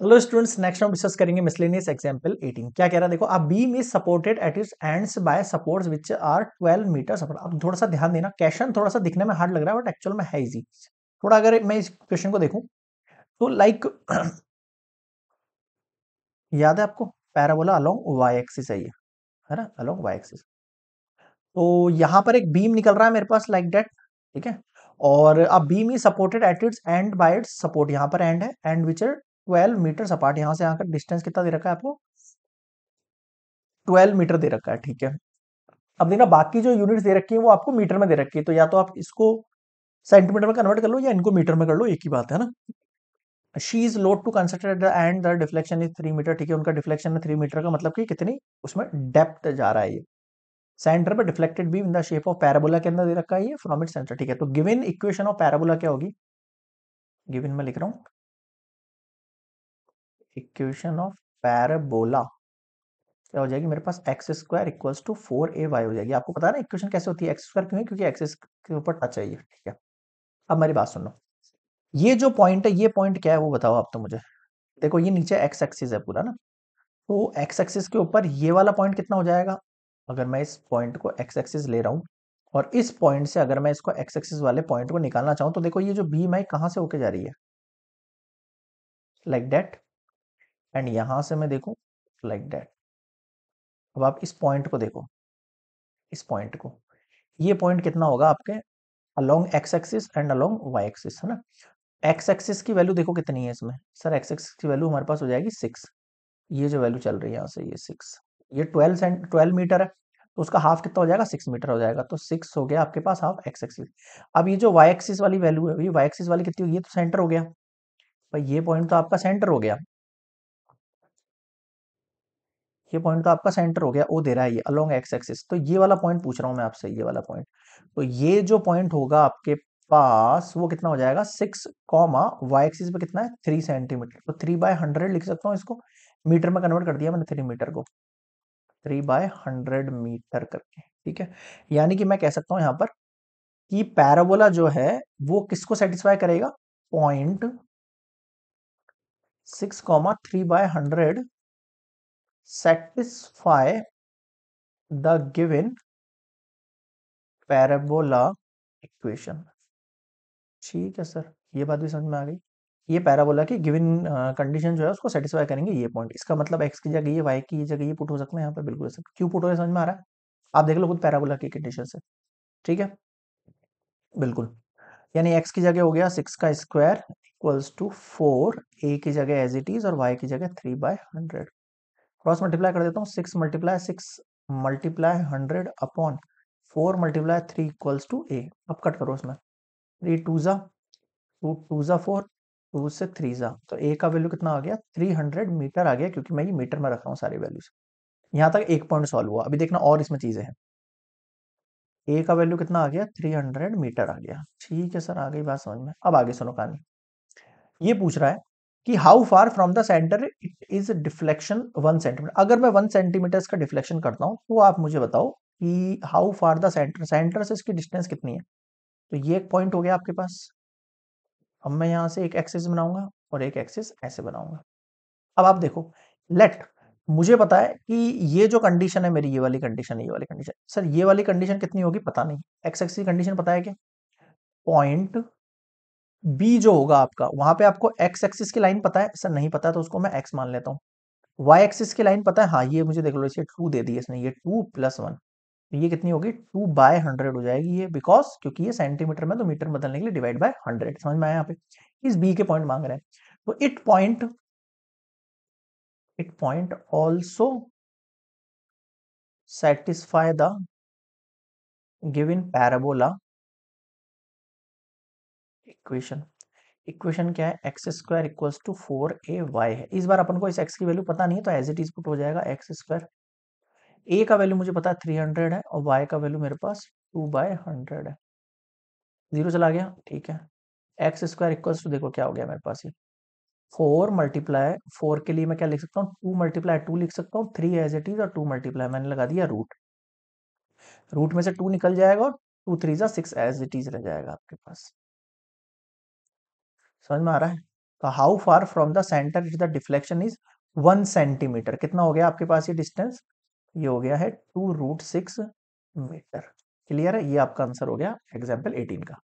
Hello students, next हम discuss करेंगे miscellaneous example 18। क्या कह रहा है देखो, a beam is supported at its ends by supports which are 12 meters upon. अब थोड़ा सा ध्यान देना, क्वेश्चन थोड़ा सा दिखने में हार्ड लग रहा है बट एक्चुअल में है इजी। थोड़ा अगर मैं इस क्वेश्चन को देखूं तो लाइक याद है आपको, पैराबोला अलोंग वाई एक्सिस है ना, अलोंग वाई एक्सिस। तो यहां पर एक बीम निकल रहा है मेरे पास लाइक दैट, ठीक है। और अब beam is supported at its end by its support, यहाँ पर एंड है, end which are 12 meters apart. यहां से यहाँ का डिस्टेंस कितना दे रखा है आपको, 12 मीटर दे रखा है, ठीक है। अब देखना बाकी जो यूनिट्स दे रखी है वो आपको मीटर में दे रखी है, तो या तो आप इसको सेंटीमीटर में कन्वर्ट कर लो या इनको मीटर में कर लो, एक ही बात है ना। She is load to consider at the end the deflection is 3 meter, ठीक है। उनका डिफ्लेक्शन है 3 मीटर का, मतलब कि कितनी उसमें डेप्थ जा रहा है ये। सेंटर पे deflected beam in the shape of parabola के अंदर दे रखा है ये फ्रॉम इट सेंटर, ठीक है। तो गिवन इक्वेशन ऑफ पैराबोला क्या होगी, गिवन में लिख रहा हूँ, इक्वेशन ऑफ पैराबोला क्या हो जाएगी मेरे पास, x square equals to 4ay हो जाएगी। आपको पता है ना इक्वेशन कैसे होती है, एक्स स्क्वायर क्यों है, क्योंकि एक्सिस के ऊपर टच है ये, ठीक है। अब मेरी बात सुनो, ये जो पॉइंट है, ये पॉइंट क्या है वो बताओ आप तो मुझे। देखो ये नीचे एक्स एक्सिस है पूरा ना, तो एक्स एक्सिस के ऊपर ये वाला पॉइंट कितना हो जाएगा। अगर मैं इस पॉइंट को एक्स एक्सिस ले रहा हूं और इस पॉइंट से अगर मैं इसको एक्स एक्सिस वाले पॉइंट को निकालना चाहूं, तो देखो ये जो बीम है कहां से होके जा रही है, लाइक दैट। एंड यहां से मैं देखूं लाइक दैट। अब आप इस पॉइंट को देखो, इस पॉइंट को, ये पॉइंट कितना होगा आपके along X axis and along Y axis, है ना। एक्स एक्सिस की वैल्यू देखो कितनी है इसमें, सर एक्स एक्सिस की वैल्यू हमारे पास हो जाएगी 6। ये जो वैल्यू चल रही है यहाँ से, ये 6, ये 12 मीटर है, तो उसका हाफ कितना हो जाएगा, 6 मीटर हो जाएगा। तो 6 हो गया आपके पास हाफ एक्स एक्सिस। अब ये जो वाई एक्सिस वाली वैल्यू है, ये वाई एक्सिस वाली कितनी होगी, ये तो सेंटर हो गया भाई, ये पॉइंट तो आपका सेंटर हो गया, ये पॉइंट तो आपका सेंटर हो गया, वो दे रहा है ये अलोंग एक्स एक्सिस। तो ये वाला पॉइंट पूछ रहा हूं मैं आपसे, ये वाला पॉइंट। तो ये जो पॉइंट होगा आपके पास वो कितना हो जाएगा, 6 कॉमा वाई एक्सिस पे कितना है 3 सेंटीमीटर, तो 3/100 लिख सकता हूँ इसको। मीटर में कन्वर्ट कर दिया मैंने 3 मीटर को, 3/100 मीटर करके, ठीक है। यानी कि मैं कह सकता हूं यहां पर कि पैराबोला जो है वो किसको सेटिस्फाई करेगा, point 6, 3/100 satisfy the given parabola equation. ठीक है सर, ये बात भी समझ में आ गई। ये पैराबोला की गिवन कंडीशन जो है उसको सेटिस्फाई करेंगे ये पॉइंट। इसका मतलब एक्स की जगह ये, वाई की जगह ये पुट हो सकते हैं यहाँ पे, बिल्कुल सर। क्यों पुट हो रहा है समझ में आ रहा है, आप देख लो खुद पैराबोला की कंडीशन से, ठीक है। बिल्कुल, यानी एक्स की जगह हो गया 6 का स्क्वायर इक्वल्स टू 4, ए की जगह एज इट इज और वाई की जगह 3/100। क्रॉस मल्टीप्लाई कर देता हूँ, 6 × 6 × 100 अपॉन 4 × 3 इक्वल्स टू ए। अब कट करो उसमें, 3 2 ज़ा 4, 2 से 3 ज़ा, तो ए का वैल्यू कितना आ गया, 300 मीटर आ गया, क्योंकि मैं ये मीटर में रख रहा हूँ सारी वैल्यूज। यहाँ तक एक पॉइंट सॉल्व हुआ। अभी देखना और इसमें चीजें हैं। ए का वैल्यू कितना आ गया, 300 मीटर आ गया, ठीक है सर, आ गई बात समझ में। अब आगे सुनो कहानी। ये पूछ रहा है कि how far from the centre it is deflection 1 centimetre. अगर मैं 1 सेंटीमीटर का डिफ्लेक्शन करता हूँ तो आप मुझे बताओ कि how far the centre, centre से इसकी डिस्टेंस कितनी है। तो ये एक पॉइंट हो गया आपके पास। अब मैं यहाँ से एक एक्सिस बनाऊंगा और एक एक्सिस ऐसे बनाऊंगा। अब आप देखो, लेट, मुझे पता है कि ये जो कंडीशन है मेरी, ये वाली कंडीशन है, ये वाली कंडीशन। सर ये वाली कंडीशन कितनी होगी पता नहीं, एक्स एक्सिस की कंडीशन पता है क्या, पॉइंट बी जो होगा आपका, वहां पे आपको एक्स एक्सिस की लाइन पता है, सर नहीं पता, तो उसको मैं एक्स मान लेता हूँ। वाई एक्सिस की लाइन पता है, हाँ ये मुझे देख लो, इसे 2 दे दी इसने, ये 2 + 1, ये कितनी होगी, 2/100 हो जाएगी ये, बिकॉज क्योंकि ये सेंटीमीटर में, तो मीटर बदलने के लिए डिवाइड बाय 100। समझ में आया, यहाँ पे इस बी के पॉइंट मांग रहे हैं। तो it point also satisfy the given parabola equation. Equation क्या है, x square equals to 4ay है। इस बार अपन को इस x की वैल्यू पता नहीं है, तो एज इट इज पुट हो जाएगा एक्स स्क्वायर। a का वैल्यू मुझे पता है 300 है, और y का वैल्यू मेरे पास 2/100 है। जीरो चला गया, ठीक है। एक्स स्क्वायर इक्वल्स टू, देखो क्या हो गया मेरे पास, ये 4 के लिए मैं क्या लिख सकता हूँ, 2 × 2 लिख सकता हूँ, 3 एज इट इज, और 2 मल्टीप्लाई मैंने लगा दिया रूट, रूट में से 2 निकल जाएगा और 2 3 ज़ा 6 एज इट इज रह जाएगा आपके पास। समझ में आ रहा है। तो how far from the centre is the deflection is 1 centimetre. कितना हो गया आपके पास ये डिस्टेंस? ये हो गया है 2√6 मीटर। क्लियर है? ये आपका आंसर हो गया एग्जाम्पल 18 का।